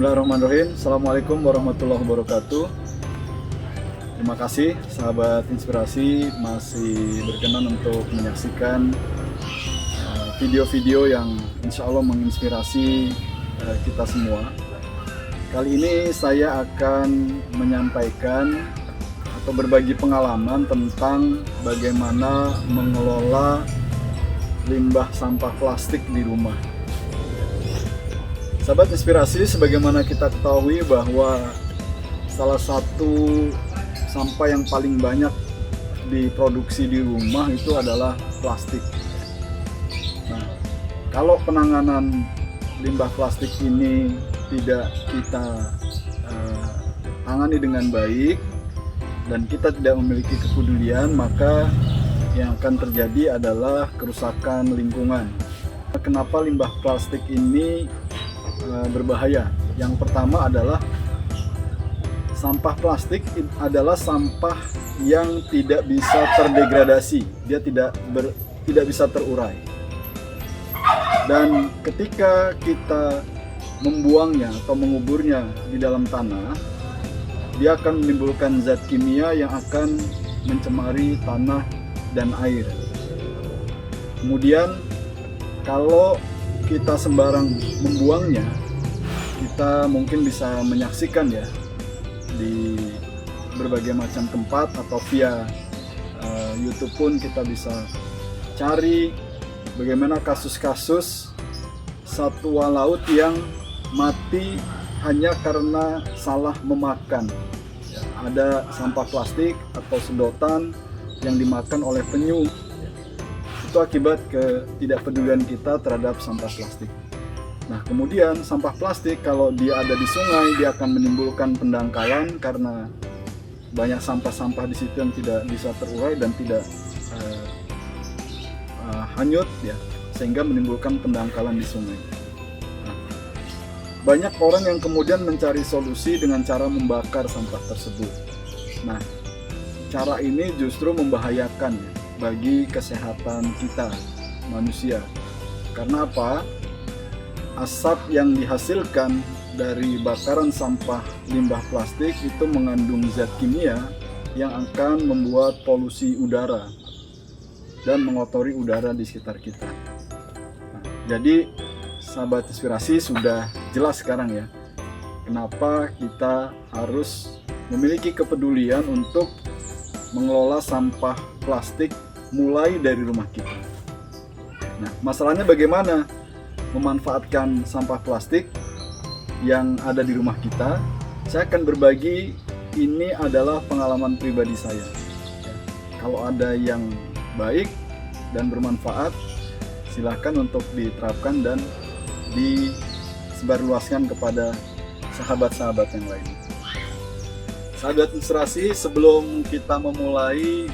Bismillahirrahmanirrahim. Assalamualaikum warahmatullahi wabarakatuh. Terima kasih sahabat inspirasi masih berkenan untuk menyaksikan video-video yang insya Allah menginspirasi kita semua. Kali ini saya akan menyampaikan atau berbagi pengalaman tentang bagaimana mengelola limbah sampah plastik di rumah. Sahabat inspirasi, sebagaimana kita ketahui bahwa salah satu sampah yang paling banyak diproduksi di rumah itu adalah plastik. Nah, kalau penanganan limbah plastik ini tidak kita tangani dengan baik dan kita tidak memiliki kepedulian, maka yang akan terjadi adalah kerusakan lingkungan. Kenapa limbah plastik ini berbahaya? Yang pertama adalah sampah plastik adalah sampah yang tidak bisa terdegradasi, dia tidak bisa terurai. Dan ketika kita membuangnya atau menguburnya di dalam tanah, dia akan menimbulkan zat kimia yang akan mencemari tanah dan air. Kemudian kalau kita sembarang membuangnya, kita mungkin bisa menyaksikan ya di berbagai macam tempat atau via YouTube pun kita bisa cari bagaimana kasus-kasus satwa laut yang mati hanya karena salah memakan. Ada sampah plastik atau sedotan yang dimakan oleh penyu. Itu akibat ketidakpedulian kita terhadap sampah plastik. Nah, kemudian sampah plastik kalau dia ada di sungai, dia akan menimbulkan pendangkalan karena banyak sampah-sampah di situ yang tidak bisa terurai dan tidak hanyut ya, sehingga menimbulkan pendangkalan di sungai. Nah, banyak orang yang kemudian mencari solusi dengan cara membakar sampah tersebut. Nah, cara ini justru membahayakan ya bagi kesehatan kita manusia. Karena apa? Asap yang dihasilkan dari bakaran sampah limbah plastik itu mengandung zat kimia yang akan membuat polusi udara dan mengotori udara di sekitar kita. Nah, jadi sahabat inspirasi sudah jelas sekarang ya kenapa kita harus memiliki kepedulian untuk mengelola sampah plastik mulai dari rumah kita. Nah, masalahnya bagaimana memanfaatkan sampah plastik yang ada di rumah kita? Saya akan berbagi, ini adalah pengalaman pribadi saya. Kalau ada yang baik dan bermanfaat, silahkan untuk diterapkan dan disebarluaskan kepada sahabat-sahabat yang lain. Sahabat inspirasi, sebelum kita memulai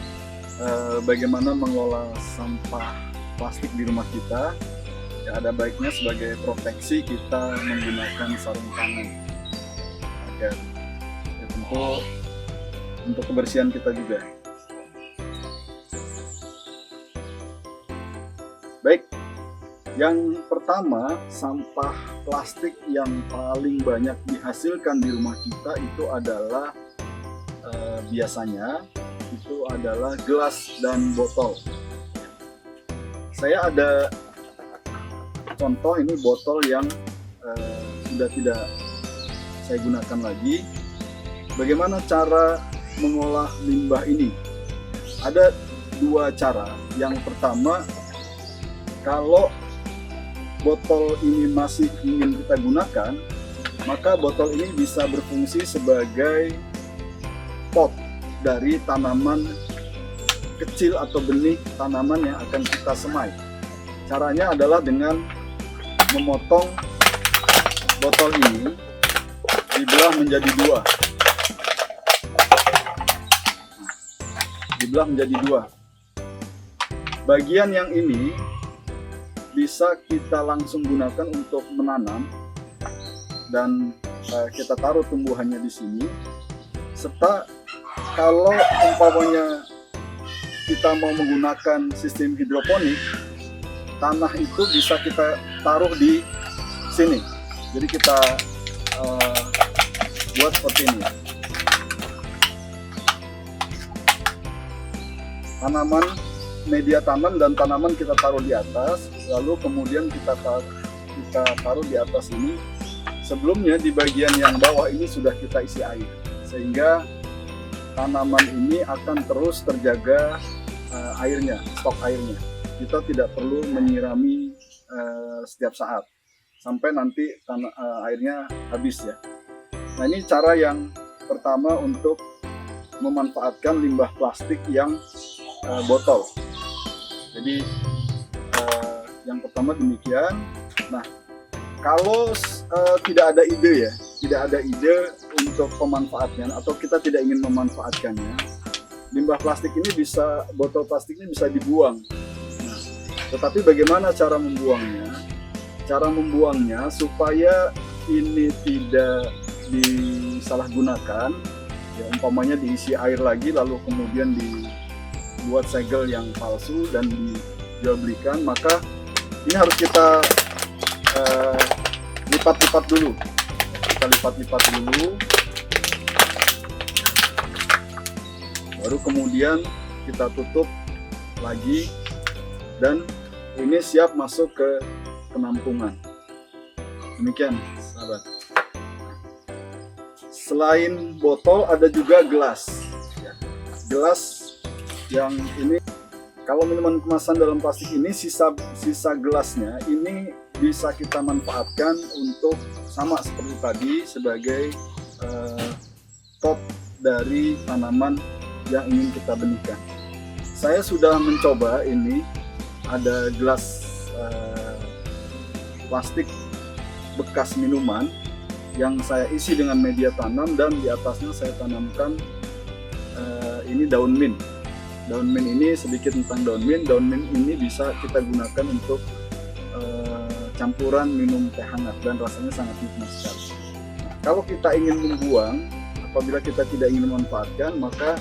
bagaimana mengelola sampah plastik di rumah kita, ya ada baiknya sebagai proteksi kita menggunakan sarung tangan agar ya tentu untuk kebersihan kita juga. Baik, yang pertama, sampah plastik yang paling banyak dihasilkan di rumah kita itu adalah biasanya itu adalah gelas dan botol. Saya ada contoh, ini botol yang sudah tidak saya gunakan lagi. Bagaimana cara mengolah limbah ini? Ada dua cara. Yang pertama, kalau botol ini masih ingin kita gunakan, maka botol ini bisa berfungsi sebagai pot dari tanaman kecil atau benih tanaman yang akan kita semai. Caranya adalah dengan memotong botol ini, dibelah menjadi dua. Dibelah menjadi dua. Bagian yang ini bisa kita langsung gunakan untuk menanam dan kita taruh tumbuhannya di sini. Serta kalau umpamanya kita mau menggunakan sistem hidroponik, tanah itu bisa kita taruh di sini. Jadi kita eh, buat seperti ini. Tanaman, media tanam dan tanaman kita taruh di atas, lalu kemudian kita taruh di atas ini. Sebelumnya di bagian yang bawah ini sudah kita isi air, sehingga tanaman ini akan terus terjaga airnya, stok airnya. Kita tidak perlu menyirami setiap saat sampai nanti airnya habis ya. Nah, ini cara yang pertama untuk memanfaatkan limbah plastik yang botol. Jadi yang pertama demikian. Nah, kalau tidak ada ide untuk pemanfaatnya atau kita tidak ingin memanfaatkannya, limbah plastik ini botol plastik ini bisa dibuang. Nah, tetapi bagaimana cara membuangnya? Cara membuangnya supaya ini tidak disalahgunakan, ya, umpamanya diisi air lagi lalu kemudian dibuat segel yang palsu dan dijual belikan, maka ini harus kita lipat-lipat dulu. Kita lipat-lipat dulu, baru kemudian kita tutup lagi, dan ini siap masuk ke penampungan. Demikian, sahabat. Selain botol ada juga gelas. Gelas yang ini, kalau minuman kemasan dalam plastik ini sisa gelasnya ini bisa kita manfaatkan untuk sama seperti tadi sebagai pot dari tanaman yang ingin kita benihkan. Saya sudah mencoba ini, ada gelas plastik bekas minuman yang saya isi dengan media tanam, dan di atasnya saya tanamkan ini daun mint. Daun mint ini, sedikit tentang daun mint. Daun mint ini bisa kita gunakan untuk campuran minum teh hangat dan rasanya sangat nikmat sekali. Nah, kalau kita ingin membuang, apabila kita tidak ingin memanfaatkan, maka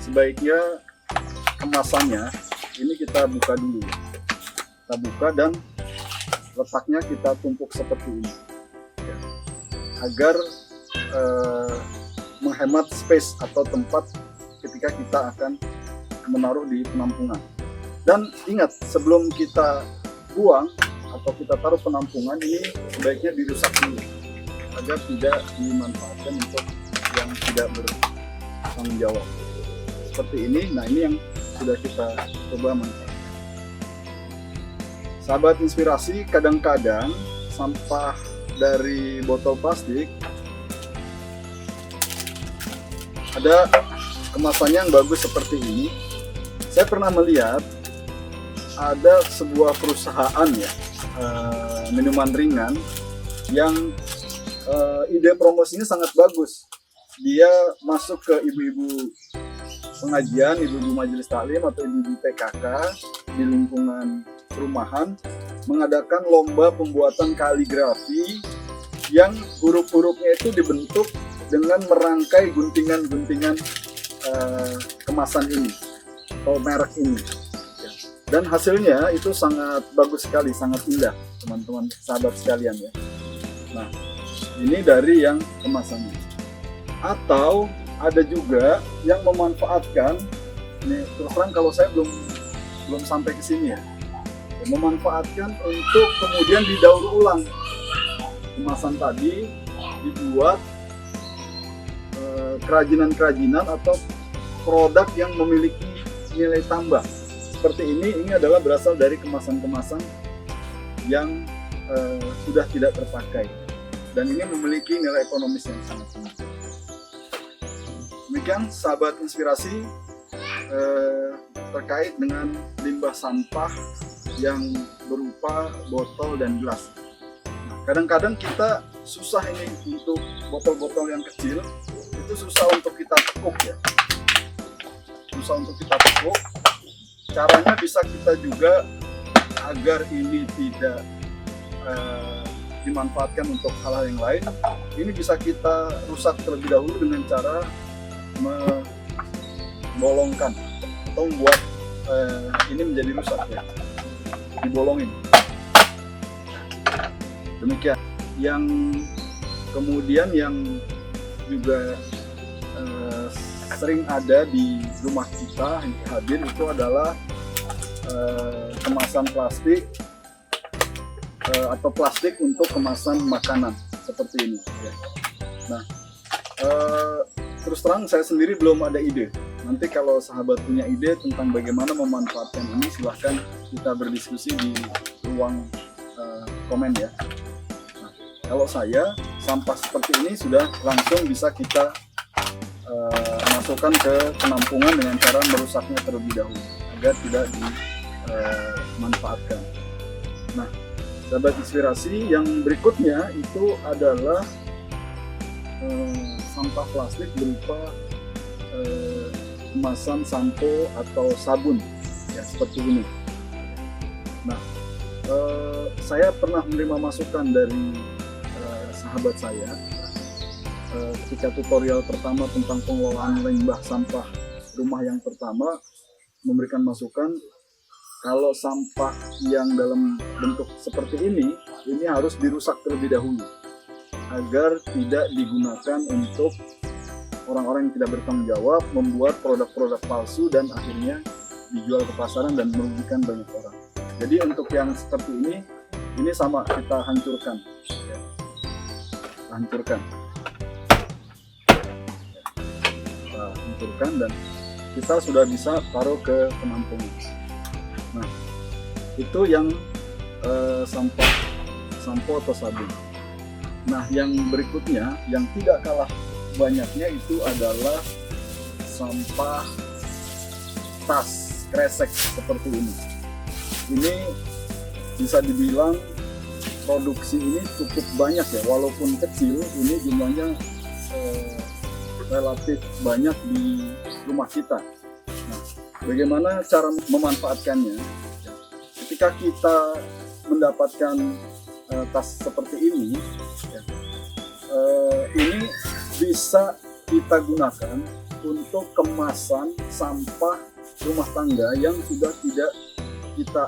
sebaiknya kemasannya ini kita buka dulu. Kita buka dan letaknya kita tumpuk seperti ini, ya, agar menghemat space atau tempat ketika kita akan menaruh di penampungan. Dan ingat, sebelum kita buang atau kita taruh penampungan, ini sebaiknya dirusak dulu agar tidak dimanfaatkan untuk yang tidak bertanggung jawab seperti ini. Nah, ini yang sudah kita coba manfaatkan. Sahabat inspirasi, kadang-kadang sampah dari botol plastik ada kemasannya yang bagus seperti ini. Saya pernah melihat ada sebuah perusahaan ya, minuman ringan yang ide promosinya sangat bagus. Dia masuk ke ibu-ibu pengajian, ibu-ibu majelis taklim atau ibu-ibu PKK di lingkungan perumahan, mengadakan lomba pembuatan kaligrafi yang huruf-hurufnya itu dibentuk dengan merangkai guntingan-guntingan kemasan ini atau merek ini. Dan hasilnya itu sangat bagus sekali, sangat indah, teman-teman sahabat sekalian ya. Nah, ini dari yang kemasannya. Atau ada juga yang memanfaatkan, ini terus terang kalau saya belum sampai ke sini ya, memanfaatkan untuk kemudian didaur ulang kemasan tadi, dibuat kerajinan-kerajinan atau produk yang memiliki nilai tambah. Seperti ini adalah berasal dari kemasan-kemasan yang sudah tidak terpakai, dan ini memiliki nilai ekonomis yang sangat tinggi. Demikian sahabat inspirasi terkait dengan limbah sampah yang berupa botol dan gelas. Nah, kadang-kadang kita susah ini untuk botol-botol yang kecil, itu susah untuk kita tekuk ya. Susah untuk kita tekuk. Caranya bisa kita juga agar ini tidak dimanfaatkan untuk hal-hal yang lain. Ini bisa kita rusak terlebih dahulu dengan cara membolongkan atau membuat ini menjadi rusak ya. Dibolongin. Demikian. Yang Kemudian yang juga sering ada di rumah kita yang hadir itu adalah kemasan plastik atau plastik untuk kemasan makanan seperti ini. Nah, terus terang saya sendiri belum ada ide. Nanti kalau sahabat punya ide tentang bagaimana memanfaatkan ini, silahkan kita berdiskusi di ruang komen ya. Nah, kalau saya, sampah seperti ini sudah langsung bisa kita masukkan ke penampungan dengan cara merusaknya terlebih dahulu agar tidak dimanfaatkan. Nah, sahabat inspirasi, yang berikutnya itu adalah sampah plastik berupa kemasan sampo atau sabun ya, seperti ini. Nah, saya pernah menerima masukan dari sahabat saya ketika tutorial pertama tentang pengelolaan limbah sampah rumah yang pertama, memberikan masukan kalau sampah yang dalam bentuk seperti ini harus dirusak terlebih dahulu agar tidak digunakan untuk orang-orang yang tidak bertanggung jawab membuat produk-produk palsu dan akhirnya dijual ke pasaran dan merugikan banyak orang. Jadi untuk yang seperti ini sama kita hancurkan, ya. Hancurkan dan kita sudah bisa taruh ke penampungan. Nah, itu yang sampah sampo atau sabun. Nah, yang berikutnya yang tidak kalah banyaknya itu adalah sampah tas kresek seperti ini. Ini bisa dibilang produksi ini cukup banyak ya, walaupun kecil, ini jumlahnya relatif banyak di rumah kita. Nah, bagaimana cara memanfaatkannya? Ketika kita mendapatkan tas seperti ini, ini bisa kita gunakan untuk kemasan sampah rumah tangga yang sudah tidak kita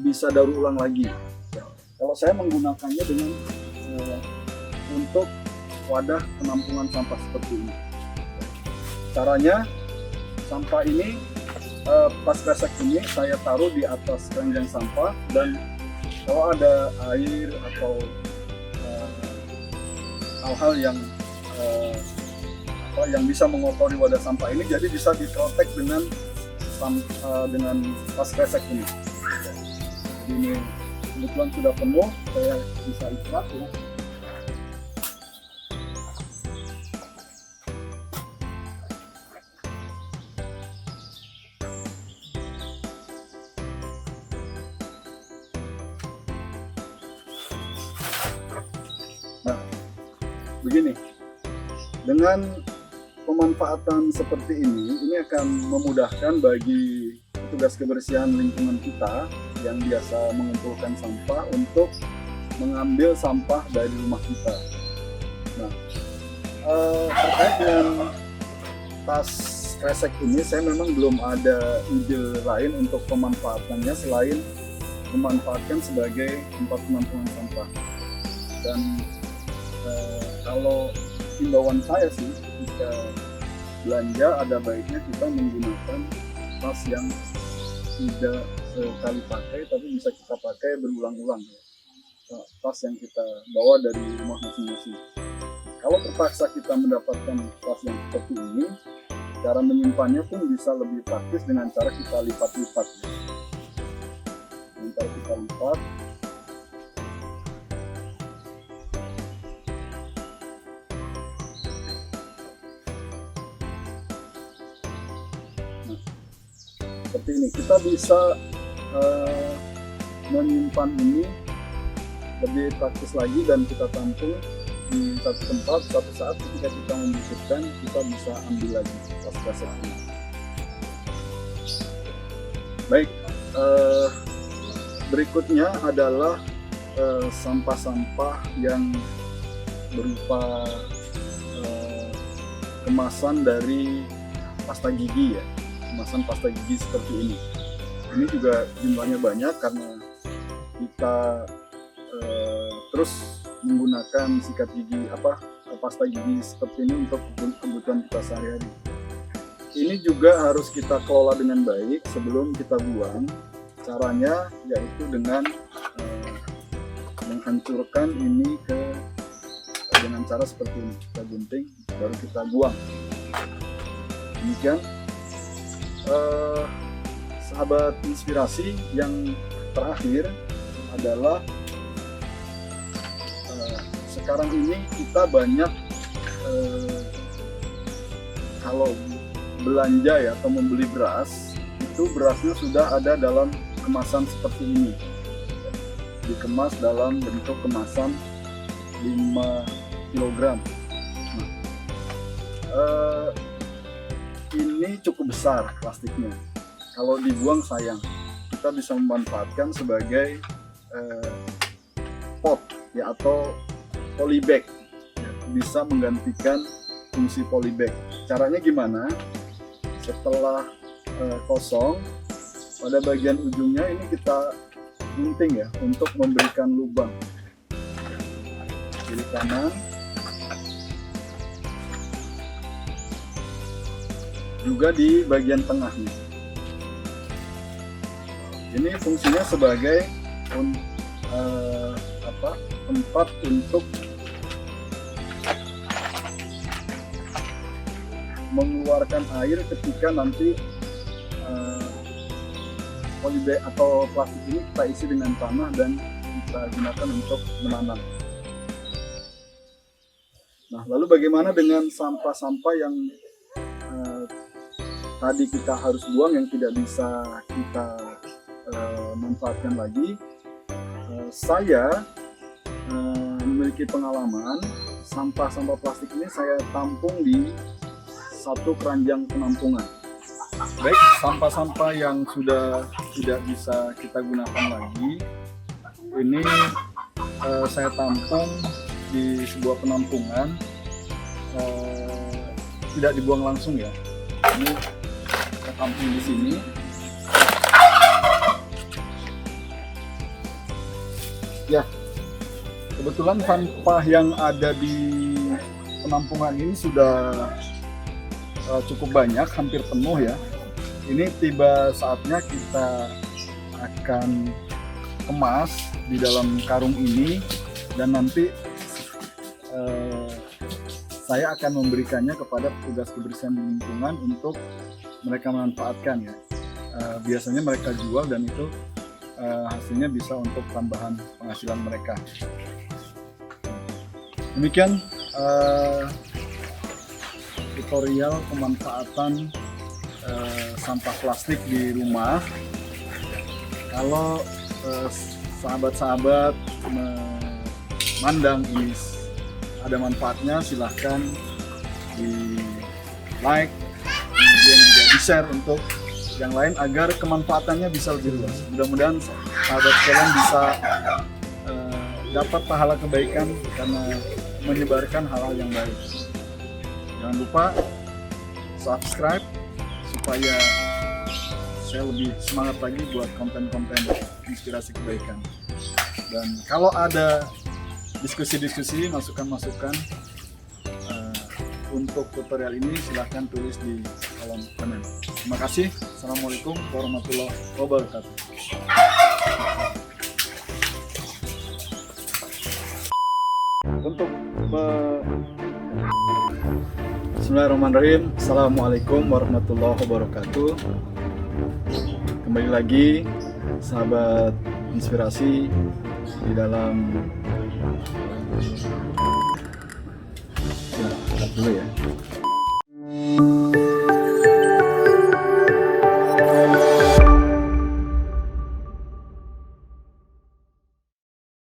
bisa daur ulang lagi. Kalau saya menggunakannya dengan untuk wadah penampungan sampah seperti ini. Caranya, sampah ini, tas kresek ini saya taruh di atas keranjang sampah, dan kalau ada air atau hal-hal yang bisa mengotori wadah sampah ini, jadi bisa diprotek dengan tas kresek ini. Ini kebetulan sudah penuh, saya bisa ikat ya. Nah, begini, dengan pemanfaatan seperti ini akan memudahkan bagi petugas kebersihan lingkungan kita yang biasa mengumpulkan sampah untuk mengambil sampah dari rumah kita. Nah, terkait dengan tas kresek ini, saya memang belum ada ide lain untuk pemanfaatannya selain memanfaatkan sebagai tempat penampungan sampah. Dan kalau himbauan saya sih, jika belanja ada baiknya kita menggunakan tas yang tidak sekali pakai tapi bisa kita pakai berulang-ulang, tas yang kita bawa dari rumah masing-masing. Kalau terpaksa kita mendapatkan tas yang seperti ini, cara menyimpannya pun bisa lebih praktis dengan cara kita lipat-lipat. Dengan cara kita lipat, seperti ini, kita bisa menyimpan ini lebih praktis lagi dan kita tampung di satu tempat. Suatu saat ketika kita membutuhkan, kita bisa ambil lagi tas kresek ini. Baik, berikutnya adalah sampah-sampah yang berupa kemasan dari pasta gigi ya. Kemasan pasta gigi seperti ini. Ini juga jumlahnya banyak karena kita terus menggunakan sikat gigi pasta gigi seperti ini untuk kebutuhan kita sehari-hari. Ini juga harus kita kelola dengan baik sebelum kita buang. Caranya yaitu dengan menghancurkan ini dengan cara seperti ini. Kita gunting baru kita buang. Demikian sahabat inspirasi, yang terakhir adalah sekarang ini kita banyak kalau belanja ya atau membeli beras, itu berasnya sudah ada dalam kemasan seperti ini, dikemas dalam bentuk kemasan 5 kg. Ini cukup besar plastiknya, kalau dibuang sayang. Kita bisa memanfaatkan sebagai pot ya atau polybag, bisa menggantikan fungsi polybag. Caranya gimana? Setelah kosong, pada bagian ujungnya ini kita gunting ya untuk memberikan lubang. Kiri kanan, juga di bagian tengahnya. Ini fungsinya sebagai tempat untuk mengeluarkan air ketika nanti polybag atau plastik ini kita isi dengan tanah dan kita gunakan untuk menanam. Nah, lalu bagaimana dengan sampah-sampah yang tadi kita harus buang, yang tidak bisa kita manfaatkan lagi? Saya memiliki pengalaman, sampah-sampah plastik ini saya tampung di satu keranjang penampungan. Baik sampah-sampah yang sudah tidak bisa kita gunakan lagi, ini saya tampung di sebuah penampungan, tidak dibuang langsung ya. Ini saya tampung di sini. Ya, kebetulan sampah yang ada di penampungan ini sudah cukup banyak, hampir penuh ya. Ini tiba saatnya kita akan kemas di dalam karung ini, dan nanti saya akan memberikannya kepada petugas kebersihan lingkungan untuk mereka manfaatkan ya. Biasanya mereka jual dan itu hasilnya bisa untuk tambahan penghasilan mereka. Demikian tutorial pemanfaatan sampah plastik di rumah. Kalau sahabat-sahabat memandang ini ada manfaatnya, silahkan di like, kemudian juga di share untuk yang lain agar kemanfaatannya bisa lebih luas. Mudah-mudahan sahabat sekalian bisa dapat pahala kebaikan karena menyebarkan hal-hal yang baik. Jangan lupa subscribe supaya saya lebih semangat lagi buat konten-konten inspirasi kebaikan. Dan kalau ada diskusi-diskusi, masukan-masukan untuk tutorial ini, silahkan tulis di kolom komen. Terima kasih. Assalamualaikum warahmatullahi wabarakatuh. Untuk Bismillahirrahmanirrahim. Assalamualaikum warahmatullahi wabarakatuh. Kembali lagi sahabat inspirasi di dalam dulu ya.